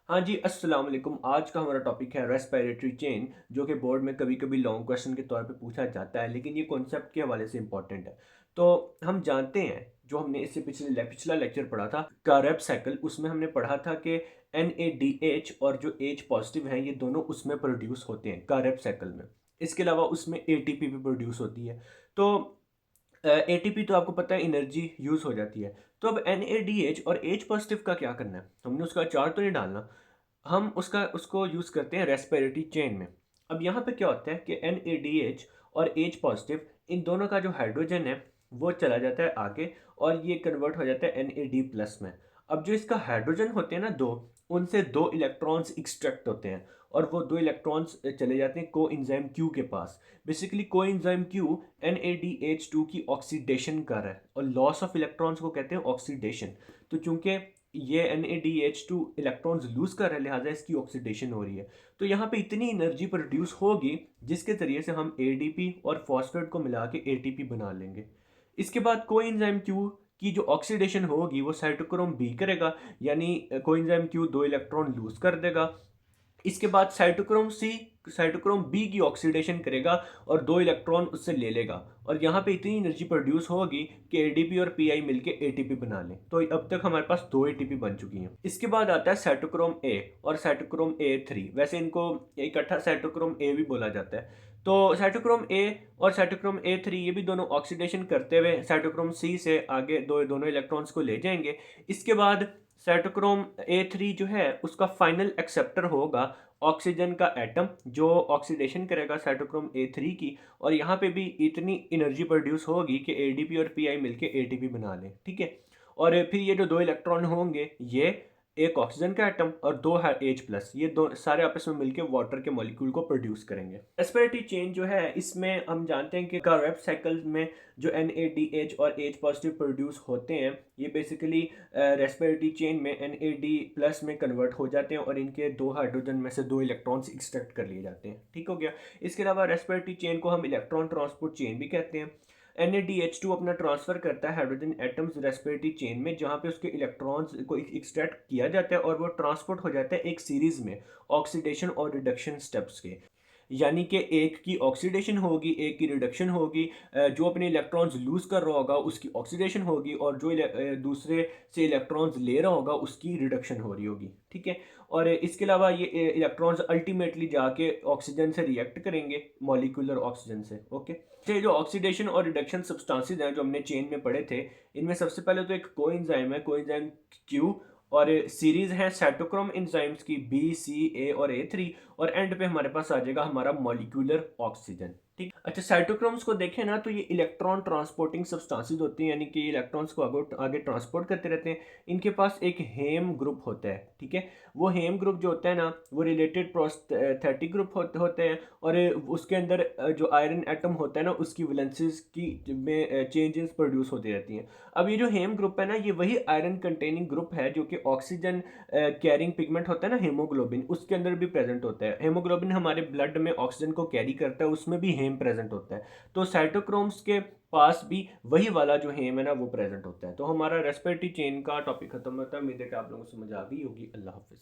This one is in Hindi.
हाँ जी, अस्सलाम वालेकुम। आज का हमारा टॉपिक है रेस्पिरेटरी चेन, जो कि बोर्ड में कभी-कभी लॉन्ग क्वेश्चन के तौर पे पूछा जाता है, लेकिन ये कॉन्सेप्ट के हवाले से इम्पोर्टेंट है। तो हम जानते हैं, जो हमने इससे पिछला लेक्चर पढ़ा था कारेब साइकिल, उसमें हमने पढ़ा था कि एनएडीएच और जो एच पॉजिटिव हैं, ये दोनों उसमें प्रोड्यूस होते हैं कारेब साइकिल में। इसके अलावा उसमें एटीपी भी प्रोड्यूस होती है। तो एटीपी तो आपको पता है एनर्जी यूज़ हो जाती है। तो अब एनएडीएच और एच पॉजिटिव का क्या करना है? हमने उसका चार्ट तो नहीं डालना। हम उसको यूज़ करते हैं रेस्पिरेटरी चेन में। अब यहाँ पे क्या होता है कि एनएडीएच और एच पॉजिटिव, इन दोनों का जो हाइड्रोजन है वो चला जाता है आगे, और ये कन्वर्ट हो जाता है एनएडी प्लस में। अब जो इसका हाइड्रोजन होते हैं ना दो, उनसे दो इलेक्ट्रॉन्स एक्सट्रैक्ट होते हैं, और वो दो इलेक्ट्रॉन्स चले जाते हैं कोएंजाइम क्यू के पास। बेसिकली कोएंजाइम क्यू NADH2 की ऑक्सीडेशन कर रहा है, और लॉस ऑफ इलेक्ट्रॉन्स को कहते हैं ऑक्सीडेशन। तो चूंकि ये NADH2 इलेक्ट्रॉन्स लूज कर रहा है, लिहाजा इसकी ऑक्सीडेशन हो रही है। तो यहाँ पे इतनी एनर्जी प्रोड्यूस होगी जिसके जरिए से हम ADP और फॉस्फेट को मिला के ATP बना लेंगे। इसके बाद कोएंजाइम क्यू की जो ऑक्सीडेशन होगी वो साइटोक्रोम बी करेगा, यानी कोएंजाइम क्यू दो इलेक्ट्रॉन लूज कर देगा। इसके बाद साइटोक्रोम बी की ऑक्सीडेशन करेगा और दो इलेक्ट्रॉन उससे ले लेगा, और यहाँ पे इतनी एनर्जी प्रोड्यूस होगी कि एडीपी और पीआई मिलके एटीपी बना लें। तो अब तक हमारे पास दो एटीपी बन चुकी हैं। इसके बाद आता है साइटोक्रोम ए और साइटोक्रोम A3। वैसे इनको इकट्ठा साइटोक्रोम ए भी बोला जाता है। तो साइटोक्रोम ए और साइटोक्रोम A3 ये भी दोनों ऑक्सीडेशन करते हुए साइटोक्रोम सी से आगे दोनों इलेक्ट्रॉन्स को ले जाएंगे। इसके बाद साइटोक्रोम A3 जो है उसका फाइनल एक्सेप्टर होगा ऑक्सीजन का एटम, जो ऑक्सीडेशन करेगा साइटोक्रोम A3 की, और यहाँ पे भी इतनी एनर्जी प्रोड्यूस होगी कि एडीपी और पीआई मिलके एटीपी बना लें। ठीक है। और फिर ये जो दो इलेक्ट्रॉन होंगे, ये एक ऑक्सीजन का एटम और दो है H प्लस, ये दो सारे आपस में मिलकर वाटर के मॉलिक्यूल को प्रोड्यूस करेंगे। रेस्पिरेटरी चेन जो है, इसमें हम जानते हैं कि कारेब साइकिल में जो NADH और H पॉजिटिव प्रोड्यूस होते हैं, ये बेसिकली रेस्पिरेटरी चेन में NAD प्लस में कन्वर्ट हो जाते हैं, और इनके दो हाइड्रोजन में से दो इलेक्ट्रॉन्स एक्सट्रैक्ट कर लिए जाते हैं। ठीक हो गया। इसके अलावा रेस्पिरेटरी चेन को हम इलेक्ट्रॉन ट्रांसपोर्ट चेन भी कहते हैं। NADH2 अपना ट्रांसफर करता है हाइड्रोजन एटम्स रेस्पिरेटरी चेन में, जहाँ पे उसके इलेक्ट्रॉन्स को एक्सट्रैक्ट किया जाता है, और वो ट्रांसपोर्ट हो जाता है एक सीरीज में ऑक्सीडेशन और रिडक्शन स्टेप्स के। यानी कि एक की ऑक्सीडेशन होगी, एक की रिडक्शन होगी। जो अपने इलेक्ट्रॉन्स लूज कर रहा होगा उसकी ऑक्सीडेशन होगी, और जो दूसरे से इलेक्ट्रॉन्स ले रहा होगा उसकी रिडक्शन हो रही होगी। ठीक है। और इसके अलावा ये इलेक्ट्रॉन्स अल्टीमेटली जाके ऑक्सीजन से रिएक्ट करेंगे, मॉलिक्यूलर ऑक्सीजन से। ओके। ये जो ऑक्सीडेशन और रिडक्शन सब्सटेंसेस हैं जो हमने चेन में पढ़े थे, इनमें सबसे पहले तो एक कोएंजाइम है, कोएंजाइम क्यू, और सीरीज है साइटोक्रोम एंजाइम्स की B, C, A और A3, और एंड पे हमारे पास आ जाएगा हमारा मॉलिक्यूलर ऑक्सीजन। ठीक। अच्छा, साइटोक्रोम्स को देखें ना, तो ये इलेक्ट्रॉन ट्रांसपोर्टिंग सब्सटेंसेस होती हैं, यानी कि इलेक्ट्रॉन्स को आगे आगे ट्रांसपोर्ट करते रहते हैं। इनके पास एक हेम ग्रुप होता है। ठीक है। वो हेम ग्रुप जो होता है ना, वो रिलेटेड प्रोस्थेटिक ग्रुप होते हैं, और उसके अंदर जो आयरन एटम होता है ना, उसकी वैलेंसीज की में चेंजेस प्रोड्यूस होती रहती हैं। अब ये जो हेम ग्रुप है ना, ये वही आयरन कंटेनिंग ग्रुप है जो कि ऑक्सीजन कैरिंग पिगमेंट होता है ना हीमोग्लोबिन, उसके अंदर भी प्रेजेंट होता है। हीमोग्लोबिन हमारे ब्लड में ऑक्सीजन को कैरी करता है, उसमें भी हेम प्रेजेंट होता है। तो साइटोक्रोम्स के पास भी वही वाला जो हेम है ना वो प्रेजेंट होता है। तो हमारा रेस्पिरेटरी चेन का टॉपिक खत्म होता है। उम्मीद है कि आप लोगों को समझ आ गई होगी। अल्लाह हाफिज़।